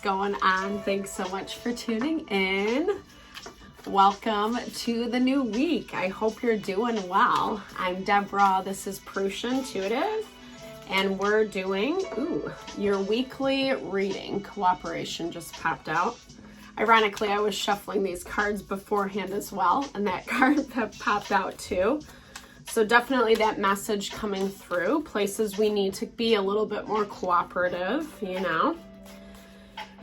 going on? Thanks so much for tuning in. Welcome to the new week. I hope you're doing well. I'm Deborah. This is Purusha Intuitive, and we're doing your weekly reading. Cooperation just popped out. Ironically, I was shuffling these cards beforehand as well, and that card popped out too. So definitely that message coming through, places we need to be a little bit more cooperative, you know.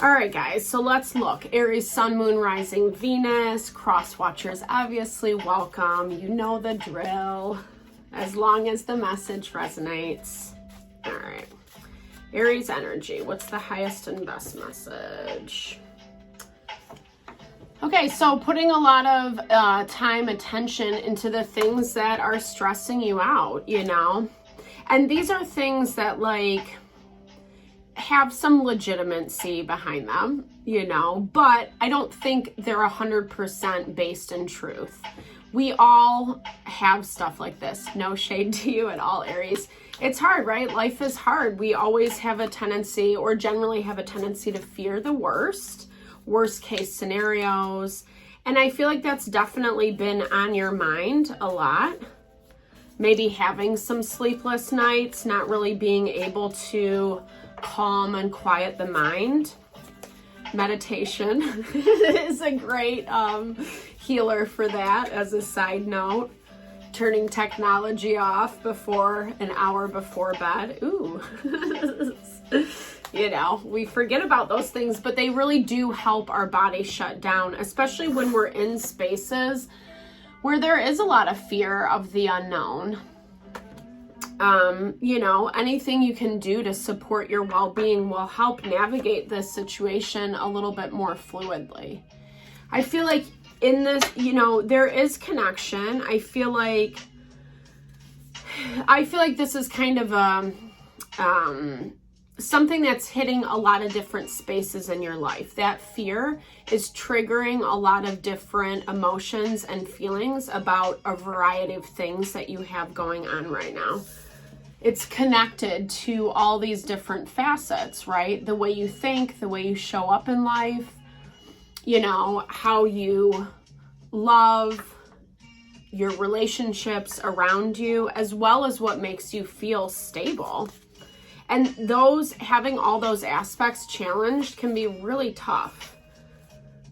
All right, guys, so let's look. Aries, Sun, Moon, Rising, Venus, cross watchers, obviously welcome. You know the drill, as long as the message resonates. All right, Aries energy, what's the highest and best message? Okay, so putting a lot of time, attention into the things that are stressing you out, you know? And these are things that, like, have some legitimacy behind them, you know? But I don't think they're 100% based in truth. We all have stuff like this. No shade to you at all, Aries. It's hard, right? Life is hard. We always have a tendency, or generally have a tendency, to fear the worst case scenarios. And I feel like that's definitely been on your mind a lot. Maybe having some sleepless nights, not really being able to calm and quiet the mind. Meditation is a great healer for that, as a side note. Turning technology off an hour before bed. Ooh. You know, we forget about those things, but they really do help our body shut down, especially when we're in spaces where there is a lot of fear of the unknown. You know, anything you can do to support your well-being will help navigate this situation a little bit more fluidly. I feel like in this, you know, there is connection. I feel like this is kind of something that's hitting a lot of different spaces in your life. That fear is triggering a lot of different emotions and feelings about a variety of things that you have going on right now. It's connected to all these different facets, right? The way you think, the way you show up in life, you know, how you love, your relationships around you, as well as what makes you feel stable. And having all those aspects challenged can be really tough,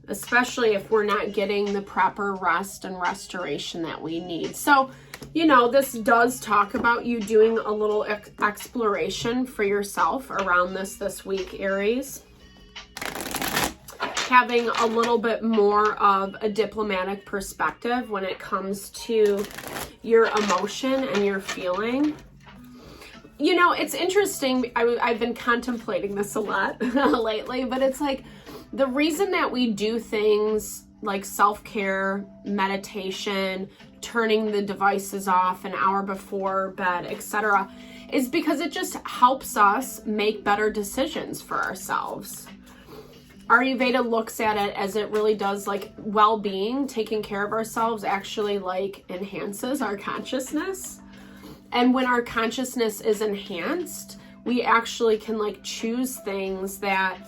especially if we're not getting the proper rest and restoration that we need. So, you know, this does talk about you doing a little exploration for yourself around this week, Aries. Having a little bit more of a diplomatic perspective when it comes to your emotion and your feeling. You know, it's interesting. I've been contemplating this a lot lately, but it's like the reason that we do things like self-care, meditation, turning the devices off an hour before bed, etc., is because it just helps us make better decisions for ourselves. Ayurveda looks at it as it really does, like, well-being, taking care of ourselves actually, like, enhances our consciousness. And when our consciousness is enhanced, we actually can, like, choose things that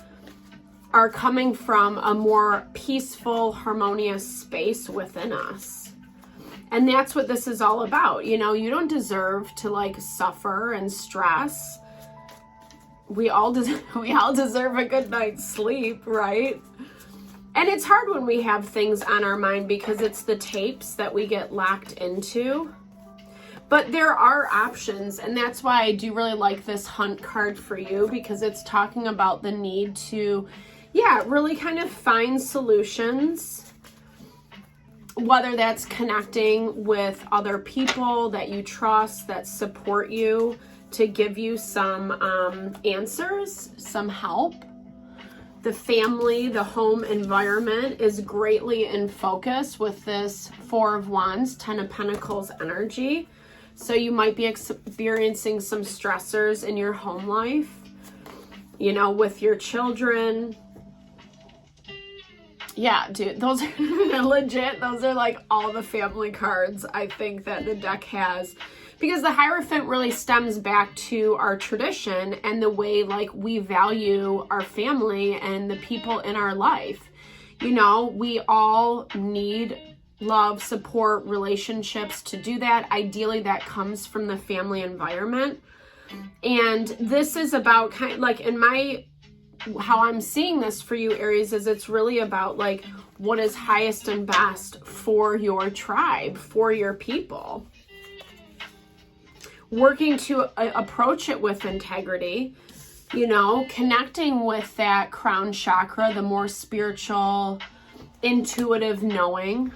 are coming from a more peaceful, harmonious space within us. And that's what this is all about. You know, you don't deserve to, like, suffer and stress. We all deserve a good night's sleep, right? And it's hard when we have things on our mind because it's the tapes that we get locked into. But there are options, and that's why I do really like this hunt card for you, because it's talking about the need to, really kind of find solutions, whether that's connecting with other people that you trust, that support you, to give you some answers, some help. The family, the home environment is greatly in focus with this Four of Wands, Ten of Pentacles energy. So you might be experiencing some stressors in your home life, you know, with your children, Yeah, dude, those are legit. Those are like all the family cards I think that the deck has. Because the Hierophant really stems back to our tradition and the way like we value our family and the people in our life. You know, we all need love, support, relationships to do that. Ideally, that comes from the family environment. And this is about kind of like how I'm seeing this for you, Aries, is it's really about like what is highest and best for your tribe, for your people. Working to approach it with integrity, you know, connecting with that crown chakra, the more spiritual, intuitive knowing.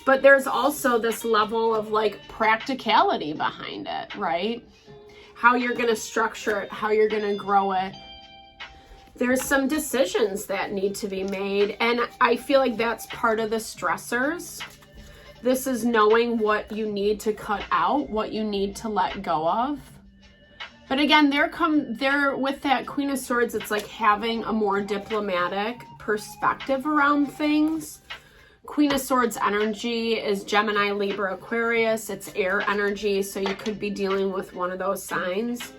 But there's also this level of like practicality behind it, right? How you're going to structure it, how you're going to grow it. There's some decisions that need to be made. And I feel like that's part of the stressors. This is knowing what you need to cut out, what you need to let go of. But again, there with that Queen of Swords, it's like having a more diplomatic perspective around things. Queen of Swords energy is Gemini, Libra, Aquarius. It's air energy, so you could be dealing with one of those signs.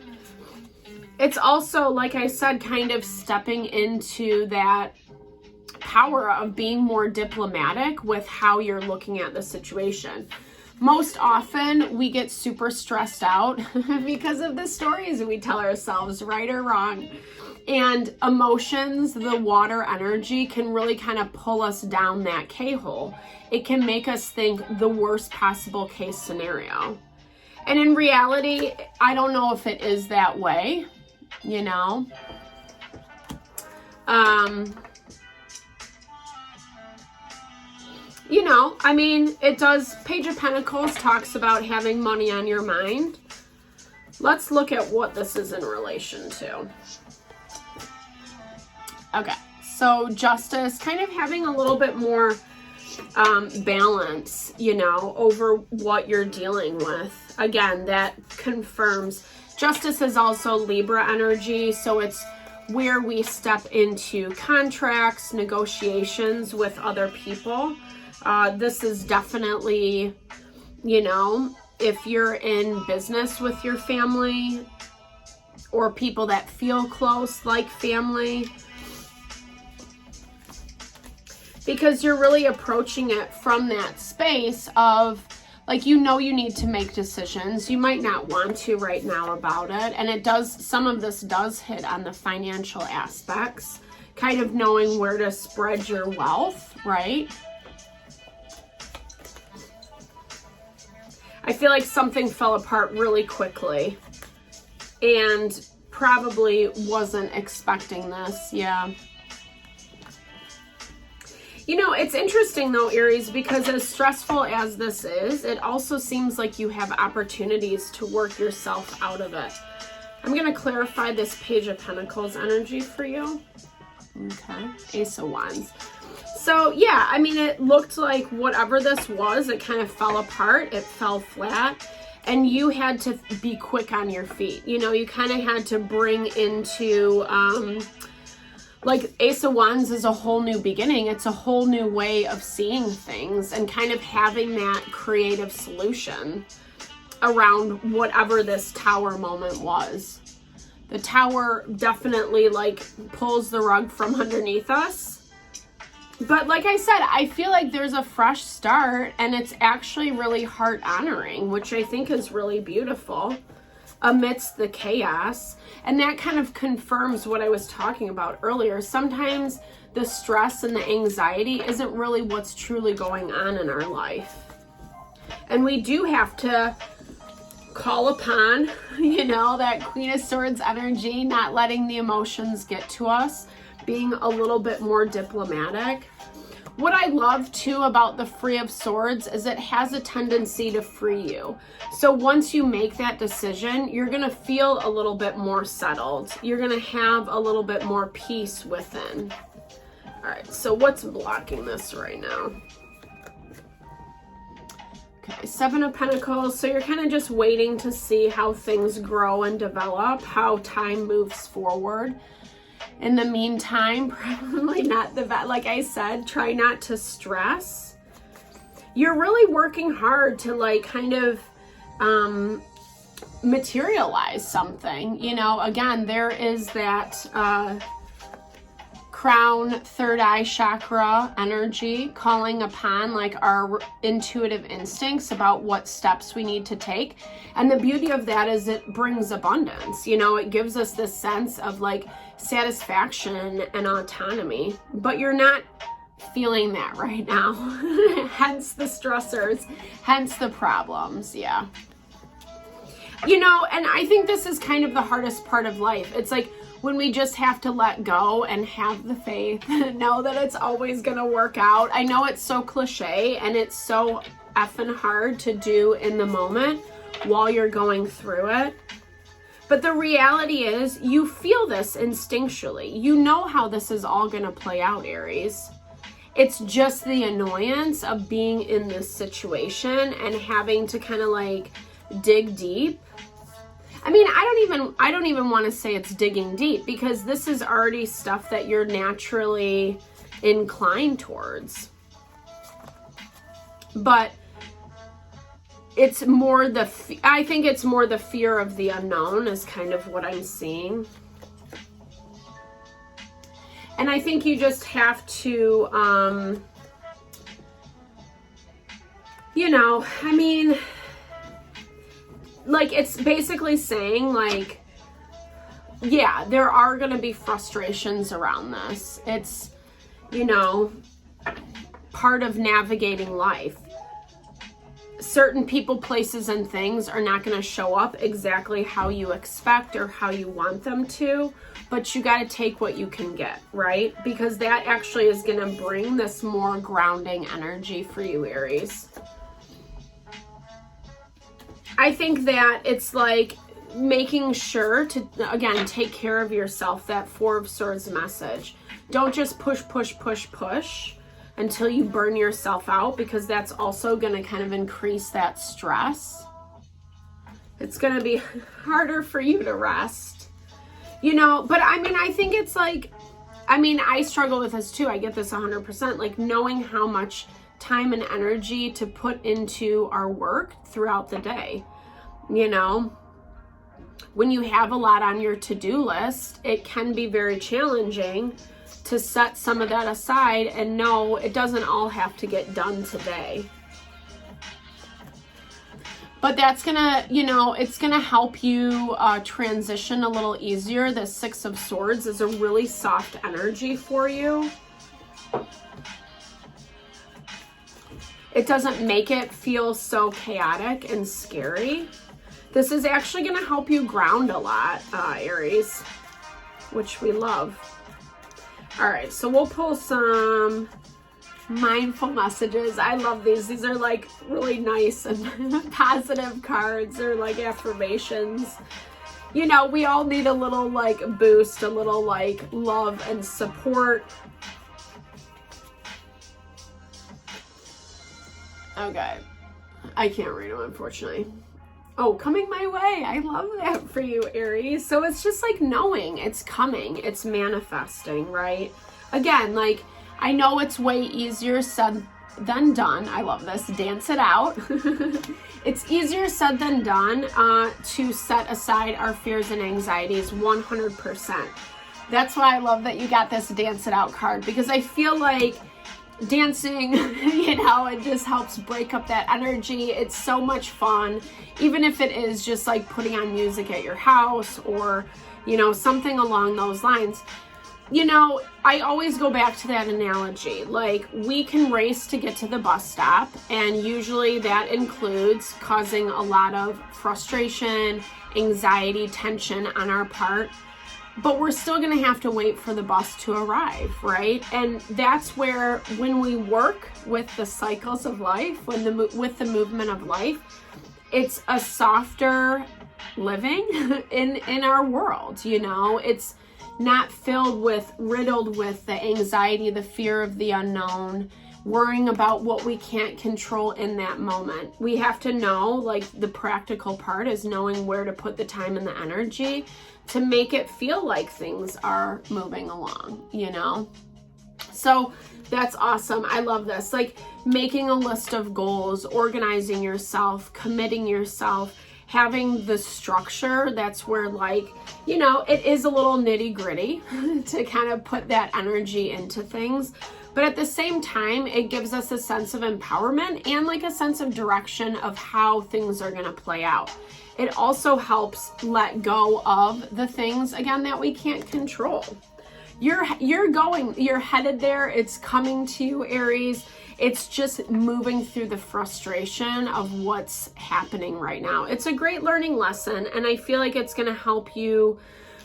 It's also, like I said, kind of stepping into that power of being more diplomatic with how you're looking at the situation. Most often we get super stressed out because of the stories we tell ourselves, right or wrong. And emotions, the water energy, can really kind of pull us down that K-hole. It can make us think the worst possible case scenario. And in reality, I don't know if it is that way, you know. You know, I mean, it does, Page of Pentacles talks about having money on your mind. Let's look at what this is in relation to. Okay, so Justice, kind of having a little bit more balance, you know, over what you're dealing with. Again, that confirms. Justice is also Libra energy, so it's where we step into contracts, negotiations with other people. This is definitely, you know, if you're in business with your family or people that feel close like family, because you're really approaching it from that space of like, you know, you need to make decisions. You might not want to right now about it. And it does, some of this does hit on the financial aspects, kind of knowing where to spread your wealth, right? I feel like something fell apart really quickly and probably wasn't expecting this. Yeah. You know, it's interesting though, Aries, because as stressful as this is, it also seems like you have opportunities to work yourself out of it. I'm going to clarify this Page of Pentacles energy for you. Okay. Ace of Wands. So yeah, I mean, it looked like whatever this was, it kind of fell apart. It fell flat. And you had to be quick on your feet. You know, you kind of had to bring into, like Ace of Wands is a whole new beginning. It's a whole new way of seeing things and kind of having that creative solution around whatever this Tower moment was. The Tower definitely like pulls the rug from underneath us. But like I said, I feel like there's a fresh start and it's actually really heart honoring, which I think is really beautiful amidst the chaos. And that kind of confirms what I was talking about earlier. Sometimes the stress and the anxiety isn't really what's truly going on in our life. And we do have to call upon, you know, that Queen of Swords energy, not letting the emotions get to us, being a little bit more diplomatic. What I love too about the Free of Swords is it has a tendency to free you. So once you make that decision, you're going to feel a little bit more settled. You're going to have a little bit more peace within. All right, so what's blocking this right now? Okay, Seven of Pentacles. So you're kind of just waiting to see how things grow and develop, how time moves forward. In the meantime, probably not the best. Like I said, try not to stress. You're really working hard to like kind of materialize something. You know, again, there is that crown, third eye chakra energy calling upon like our intuitive instincts about what steps we need to take. And the beauty of that is it brings abundance. You know, it gives us this sense of like satisfaction and autonomy, but you're not feeling that right now. Hence the stressors, hence the problems. Yeah. You know, and I think this is kind of the hardest part of life. It's like when we just have to let go and have the faith, know that it's always going to work out. I know it's so cliche and it's so effing hard to do in the moment while you're going through it. But the reality is you feel this instinctually. You know how this is all going to play out, Aries. It's just the annoyance of being in this situation and having to kind of like dig deep. I mean, I don't even want to say it's digging deep, because this is already stuff that you're naturally inclined towards. But it's more I think it's more the fear of the unknown is kind of what I'm seeing. And I think you just have to, you know, I mean, like, it's basically saying, like, yeah, there are going to be frustrations around this. It's, you know, part of navigating life. Certain people, places, and things are not going to show up exactly how you expect or how you want them to, but you got to take what you can get, right? Because that actually is going to bring this more grounding energy for you, Aries. I think that it's like making sure to, again, take care of yourself, that Four of Swords message. Don't just push until you burn yourself out, because that's also going to kind of increase that stress. It's going to be harder for you to rest, you know. But I mean, I think it's like, I mean, I struggle with this too. I get this 100%, like knowing how much time and energy to put into our work throughout the day. You know, when you have a lot on your to-do list, it can be very challenging to set some of that aside and know it doesn't all have to get done today. But that's gonna, you know, it's gonna help you transition a little easier. The Six of Swords is a really soft energy for you. It doesn't make it feel so chaotic and scary. This is actually going to help you ground a lot, Aries, which we love. All right, so we'll pull some mindful messages. I love these. These are like really nice and positive cards. They're like affirmations. You know, we all need a little like boost, a little like love and support. Okay, I can't read them, unfortunately. Oh, coming my way. I love that for you, Aries. So it's just like knowing it's coming, it's manifesting, right? Again, like, I know it's way easier said than done. I love this. Dance it out. It's easier said than done to set aside our fears and anxieties 100%. That's why I love that you got this Dance It Out card, because I feel like dancing, you know, it just helps break up that energy. It's so much fun, even if it is just like putting on music at your house or, you know, something along those lines. You know, I always go back to that analogy. Like, we can race to get to the bus stop, and usually that includes causing a lot of frustration, anxiety, tension on our part. But we're still going to have to wait for the bus to arrive, right? And that's where, when we work with the cycles of life, with the movement of life, it's a softer living in our world, you know? It's not riddled with the anxiety, the fear of the unknown. worrying about what we can't control in that moment. We have to know, like, the practical part is knowing where to put the time and the energy to make it feel like things are moving along, you know? So that's awesome. I love this. Like, making a list of goals, organizing yourself, committing yourself, having the structure. That's where, like, you know, it is a little nitty gritty to kind of put that energy into things. But at the same time, it gives us a sense of empowerment and like a sense of direction of how things are going to play out. It also helps let go of the things, again, that we can't control. You're headed there. It's coming to you, Aries. It's just moving through the frustration of what's happening right now. It's a great learning lesson, and I feel like it's going to help you.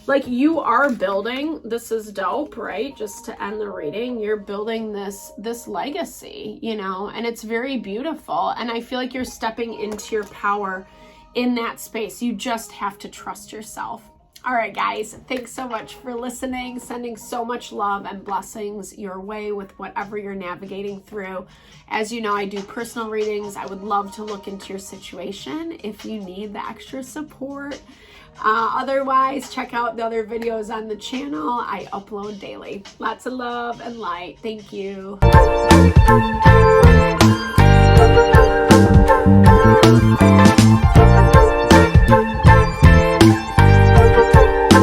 Like, you are building, this is dope, right? Just to end the reading, you're building this legacy, you know, and it's very beautiful. And I feel like you're stepping into your power in that space. You just have to trust yourself. All right, guys, thanks so much for listening. Sending so much love and blessings your way with whatever you're navigating through. As you know, I do personal readings. I would love to look into your situation if you need the extra support. Otherwise, check out the other videos on the channel. I upload daily. Lots of love and light. Thank you.